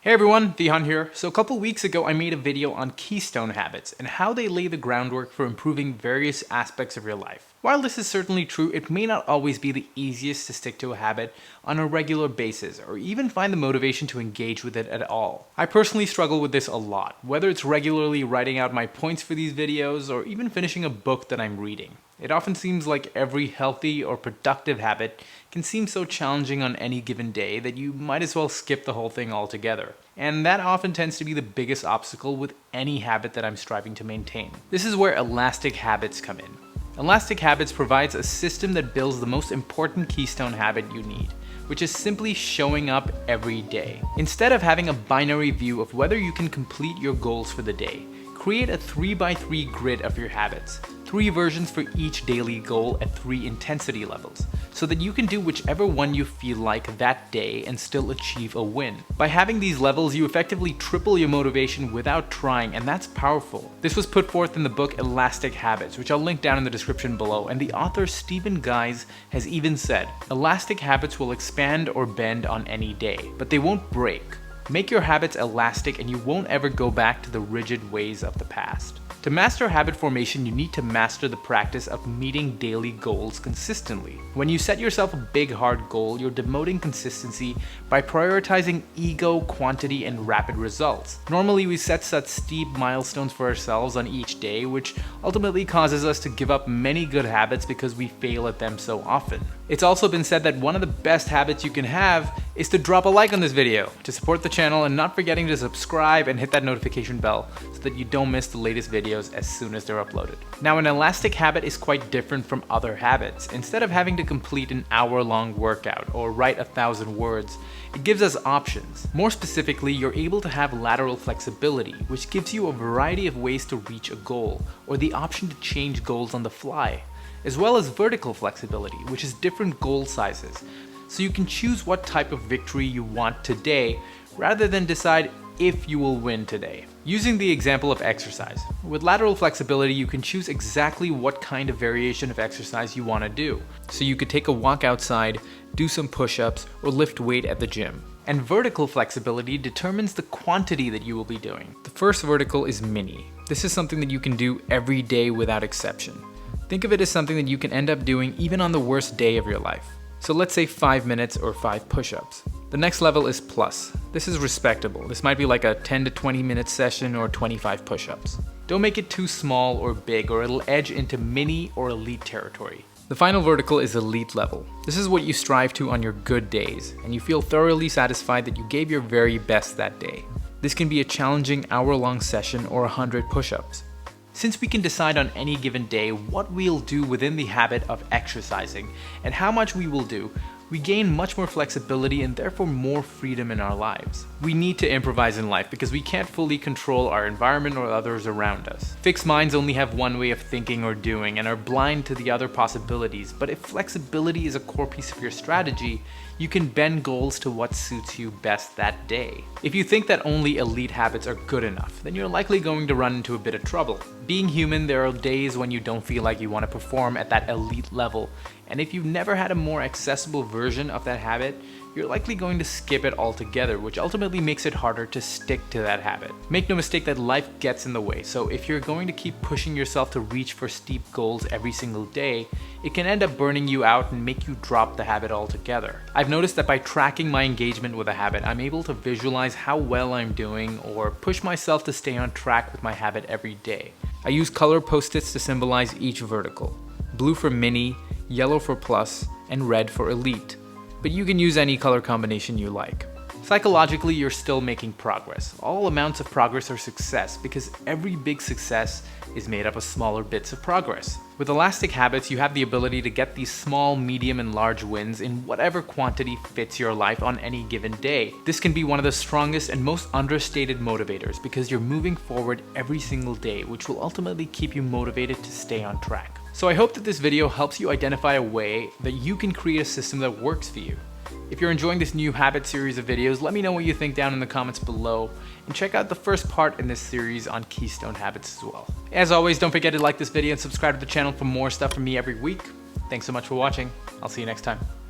Hey everyone, Vihan here. So a couple weeks ago I made a video on keystone habits and how they lay the groundwork for improving various aspects of your life. While this is certainly true, it may not always be the easiest to stick to a habit on a regular basis or even find the motivation to engage with it at all. I personally struggle with this a lot, whether it's regularly writing out my points for these videos or even finishing a book that I'm reading. It often seems like every healthy or productive habit can seem so challenging on any given day that you might as well skip the whole thing altogether. And that often tends to be the biggest obstacle with any habit that I'm striving to maintain. This is where elastic habits come in. Elastic habits provides a system that builds the most important keystone habit you need, which is simply showing up every day. Instead of having a binary view of whether you can complete your goals for the day, create a 3x3 grid of your habits, 3 versions for each daily goal at 3 intensity levels, so that you can do whichever one you feel like that day and still achieve a win. By having these levels, you effectively triple your motivation without trying, and that's powerful. This was put forth in the book Elastic Habits, which I'll link down in the description below, and the author Stephen Guise has even said, "Elastic habits will expand or bend on any day, but they won't break. Make your habits elastic and you won't ever go back to the rigid ways of the past." To master habit formation, you need to master the practice of meeting daily goals consistently. When you set yourself a big, hard goal, you're demoting consistency by prioritizing ego, quantity, and rapid results. Normally, we set such steep milestones for ourselves on each day, which ultimately causes us to give up many good habits because we fail at them so often. It's also been said that one of the best habits you can have is to drop a like on this video to support the channel and not forgetting to subscribe and hit that notification bell so that you don't miss the latest videos as soon as they're uploaded. Now, an elastic habit is quite different from other habits. Instead of having to complete an hour-long workout or write 1,000 words, it gives us options. More specifically, you're able to have lateral flexibility, which gives you a variety of ways to reach a goal, or the option to change goals on the fly, as well as vertical flexibility, which is different goal sizes. So you can choose what type of victory you want today, rather than decide if you will win today. Using the example of exercise, with lateral flexibility you can choose exactly what kind of variation of exercise you want to do. So you could take a walk outside, do some push-ups, or lift weight at the gym. And vertical flexibility determines the quantity that you will be doing. The first vertical is mini. This is something that you can do every day without exception. Think of it as something that you can end up doing even on the worst day of your life. So let's say 5 minutes or 5 push-ups. The next level is plus. This is respectable. This might be like a 10 to 20 minute session or 25 push-ups. Don't make it too small or big or it'll edge into mini or elite territory. The final vertical is elite level. This is what you strive to on your good days, and you feel thoroughly satisfied that you gave your very best that day. This can be a challenging hour-long session or 100 push-ups. Since we can decide on any given day what we'll do within the habit of exercising and how much we will do, we gain much more flexibility and therefore more freedom in our lives. We need to improvise in life because we can't fully control our environment or others around us. Fixed minds only have one way of thinking or doing and are blind to the other possibilities, but if flexibility is a core piece of your strategy, you can bend goals to what suits you best that day. If you think that only elite habits are good enough, then you're likely going to run into a bit of trouble. Being human, there are days when you don't feel like you want to perform at that elite level, and if you've never had a more accessible version of that habit, you're likely going to skip it altogether, which ultimately makes it harder to stick to that habit. Make no mistake that life gets in the way, so if you're going to keep pushing yourself to reach for steep goals every single day, it can end up burning you out and make you drop the habit altogether. I've noticed that by tracking my engagement with a habit, I'm able to visualize how well I'm doing or push myself to stay on track with my habit every day. I use color post-its to symbolize each vertical. Blue for mini, yellow for plus, and red for elite. But you can use any color combination you like. Psychologically, you're still making progress. All amounts of progress are success because every big success is made up of smaller bits of progress. With elastic habits, you have the ability to get these small, medium, and large wins in whatever quantity fits your life on any given day. This can be one of the strongest and most understated motivators because you're moving forward every single day, which will ultimately keep you motivated to stay on track. So I hope that this video helps you identify a way that you can create a system that works for you. If you're enjoying this new habit series of videos, let me know what you think down in the comments below, and check out the first part in this series on keystone habits as well. As always, don't forget to like this video and subscribe to the channel for more stuff from me every week. Thanks so much for watching. I'll see you next time.